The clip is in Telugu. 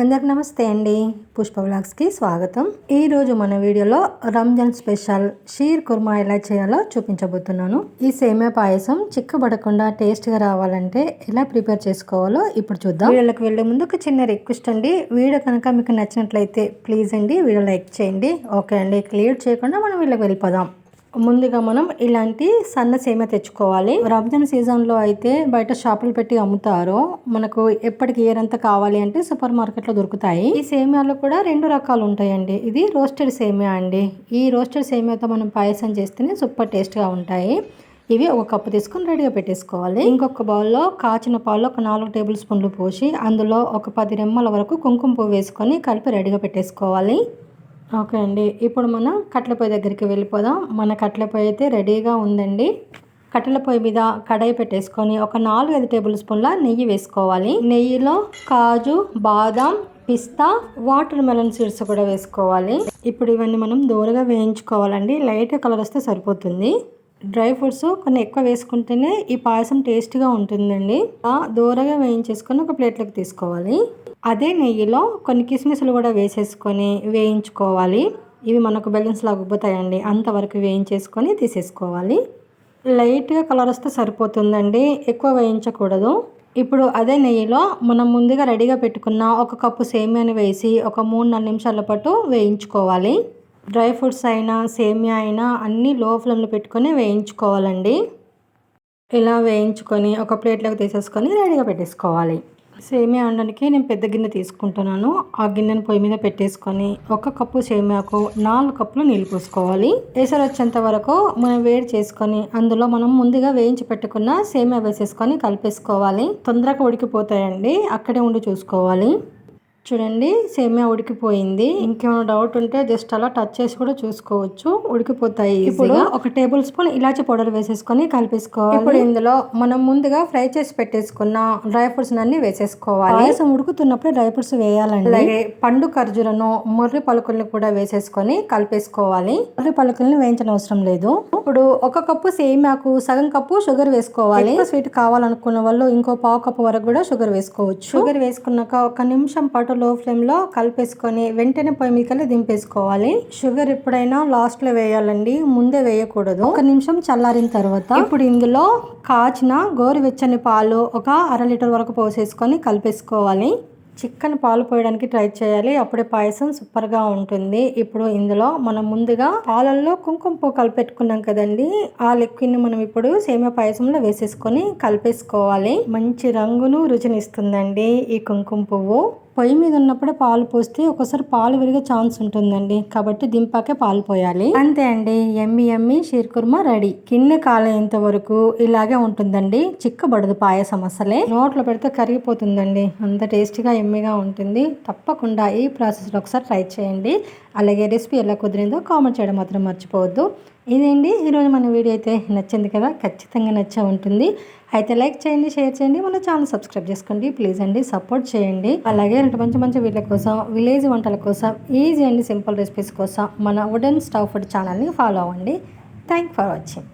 అందరికి నమస్తే అండి. పుష్ప వ్లాగ్స్కి స్వాగతం. ఈరోజు మన వీడియోలో రంజాన్ స్పెషల్ షీర్ కుర్మా ఎలా చేయాలో చూపించబోతున్నాను. ఈ సేమియా పాయసం చిక్కబడకుండా టేస్ట్గా రావాలంటే ఎలా ప్రిపేర్ చేసుకోవాలో ఇప్పుడు చూద్దాం. వీడియోకి వెళ్ళే ముందు ఒక చిన్న రిక్వెస్ట్ అండి. వీడియో కనుక మీకు నచ్చినట్లయితే ప్లీజ్ అండి వీడియో లైక్ చేయండి. ఓకే అండి, క్లియర్ చేయకుండా మనం వీళ్ళకి వెళ్ళిపోదాం. ముందుగా మనం ఇలాంటి సన్న సేమియా తెచ్చుకోవాలి. రంజాన్ సీజన్లో అయితే బయట షాపులు పెట్టి అమ్ముతారు. మనకు ఎప్పటికి ఏరంతా కావాలి అంటే సూపర్ మార్కెట్లో దొరుకుతాయి. ఈ సేమియాలో కూడా రెండు రకాలు ఉంటాయండి. ఇది రోస్టెడ్ సేమియా అండి. ఈ రోస్టెడ్ సేమియాతో మనం పాయసం చేస్తేనే సూపర్ టేస్ట్గా ఉంటాయి. ఇవి ఒక కప్పు తీసుకొని రెడీగా పెట్టేసుకోవాలి. ఇంకొక బౌల్లో కాచిన పాలు ఒక 4 టేబుల్ స్పూన్లు పోసి అందులో ఒక 10 రెమ్మల వరకు కుంకుమ పువ్వు వేసుకొని కలిపి రెడీగా పెట్టేసుకోవాలి. ఓకే అండి, ఇప్పుడు మనం కట్టెల పొయ్యి దగ్గరికి వెళ్ళిపోదాం. మన కట్టెల పొయ్యి అయితే రెడీగా ఉందండి. కట్టెల పొయ్యి మీద కడాయి పెట్టేసుకొని ఒక 4-5 టేబుల్ స్పూన్ల నెయ్యి వేసుకోవాలి. నెయ్యిలో కాజు, బాదం, పిస్తా, వాటర్ మెలన్ సీడ్స్ కూడా వేసుకోవాలి. ఇప్పుడు ఇవన్నీ మనం దూరగా వేయించుకోవాలండి. లైట్ కలర్ వస్తే సరిపోతుంది. డ్రై ఫ్రూట్స్ కొన్ని ఎక్కువ వేసుకుంటేనే ఈ పాయసం టేస్ట్గా ఉంటుందండి. దూరగా వేయించేసుకొని ఒక ప్లేట్లోకి తీసుకోవాలి. అదే నెయ్యిలో కొన్ని కిస్మిస్లు కూడా వేసేసుకొని వేయించుకోవాలి. ఇవి మనకు బెలూన్స్ లాగా ఉబ్బుతాయండి. అంతవరకు వేయించేసుకొని తీసేసుకోవాలి. లైట్గా కలర్ వస్తే సరిపోతుందండి, ఎక్కువ వేయించకూడదు. ఇప్పుడు అదే నెయ్యిలో మనం ముందుగా రెడీగా పెట్టుకున్న ఒక కప్పు సేమియాని వేసి ఒక 3-4 నిమిషాల పాటు వేయించుకోవాలి. డ్రై ఫ్రూట్స్ అయినా సేమియా అయినా అన్నీ లో ఫ్లేమ్లో పెట్టుకొని వేయించుకోవాలండి. ఇలా వేయించుకొని ఒక ప్లేట్లోకి తీసేసుకొని రెడీగా పెట్టేసుకోవాలి. సేమియా వండడానికి నేను పెద్ద గిన్నె తీసుకుంటున్నాను. ఆ గిన్నెను పొయ్యి మీద పెట్టేసుకొని ఒక కప్పు సేమియాకు 4 కప్పులు నీళ్ళు పోసుకోవాలి. ఎసరు వచ్చేంత వరకు మనం వేడి చేసుకొని అందులో మనం ముందుగా వేయించి పెట్టుకున్న సేమియా వేసేసుకొని కలిపేసుకోవాలి. తొందరగా ఉడికిపోతాయండి, అక్కడే ఉండి చూసుకోవాలి. చూడండి, సేమియా ఉడికిపోయింది. ఇంకేమైనా డౌట్ ఉంటే జస్ట్ అలా టచ్ చేసి కూడా చూసుకోవచ్చు, ఉడికిపోతాయి. ఇప్పుడు ఒక టేబుల్ స్పూన్ ఇలాచి పౌడర్ వేసేసుకొని కలిపేసుకోవాలి. ఇప్పుడు ఇందులో మనం ముందుగా ఫ్రై చేసి పెట్టేసుకున్న డ్రై ఫ్రూట్స్ అన్ని వేసేసుకోవాలి. పాయసం ఉడుకుతున్నప్పుడు డ్రై ఫ్రూట్స్ వేయాలండి. అలాగే పండు ఖర్జూరను, మొర్రి పలుకుల్ని కూడా వేసేసుకొని కలిపేసుకోవాలి. మొర్రి పలుకుల్ని వేయించిన అవసరం లేదు. ఇప్పుడు ఒక కప్పు సేమియాకు సగం కప్పు షుగర్ వేసుకోవాలి. స్వీట్ కావాలనుకున్న వాళ్ళు ఇంకో పావు కప్పు వరకు కూడా షుగర్ వేసుకోవచ్చు. షుగర్ వేసుకున్నాక 1 నిమిషం పాటు లో ఫ్లేమ్ లో కలిపేసుకొని వెంటనే పొయ్యి మీదకి దింపేసుకోవాలి. షుగర్ ఎప్పుడైనా లాస్ట్ లో వేయాలండి, ముందే వేయకూడదు. 1 నిమిషం చల్లారిన తర్వాత ఇప్పుడు ఇందులో కాచిన గోరువెచ్చని పాలు ఒక 1/2 లీటర్ వరకు పోసేసుకొని కలిపేసుకోవాలి. చిక్కని పాలు పోయడానికి ట్రై చేయాలి, అప్పుడే పాయసం సూపర్గా ఉంటుంది. ఇప్పుడు ఇందులో మనం ముందుగా పాలల్లో కుంకుమ పువ్వు కలిపెట్టుకున్నాం కదండి, ఆ లిక్విడ్ని మనం ఇప్పుడు సేమియా పాయసంలో వేసేసుకొని కలిపేసుకోవాలి. మంచి రంగును రుచిని ఇస్తుందండి ఈ కుంకుమ పువ్వు. పొయ్యి మీద ఉన్నప్పుడే పాలు పోస్తే ఒకసారి పాలు విరిగే ఛాన్స్ ఉంటుందండి, కాబట్టి దింపాకే పాలు పోయాలి. అంతే అండి, ఎమ్మి షీర్ కుర్మా రెడీ. గిన్నె కాలేంత వరకు ఇలాగే ఉంటుందండి, చిక్కబడదు పాయసం. అసలే నోట్లో పెడితే కరిగిపోతుందండి, అంత టేస్టీగా ఎమ్మిగా ఉంటుంది. తప్పకుండా ఈ ప్రాసెస్లో ఒకసారి ట్రై చేయండి. అలాగే రెసిపీ ఎలా కుదిరిందో కామెంట్ చేయడం మాత్రం మర్చిపోవద్దు. ఇదేండి ఈరోజు మన వీడియో అయితే నచ్చింది కదా, ఖచ్చితంగా నచ్చే ఉంటుంది. అయితే లైక్ చేయండి, షేర్ చేయండి, మన ఛానల్ సబ్స్క్రైబ్ చేసుకోండి ప్లీజ్ అండి, సపోర్ట్ చేయండి. అలాగే మంచి వీడియోల కోసం, విలేజ్ వంటల కోసం, ఈజీ అండ్ సింపుల్ రెసిపీస్ కోసం మన వుడెన్ స్టవ్ ఫుడ్ ఛానల్ని ఫాలో అవ్వండి. Thank for watching.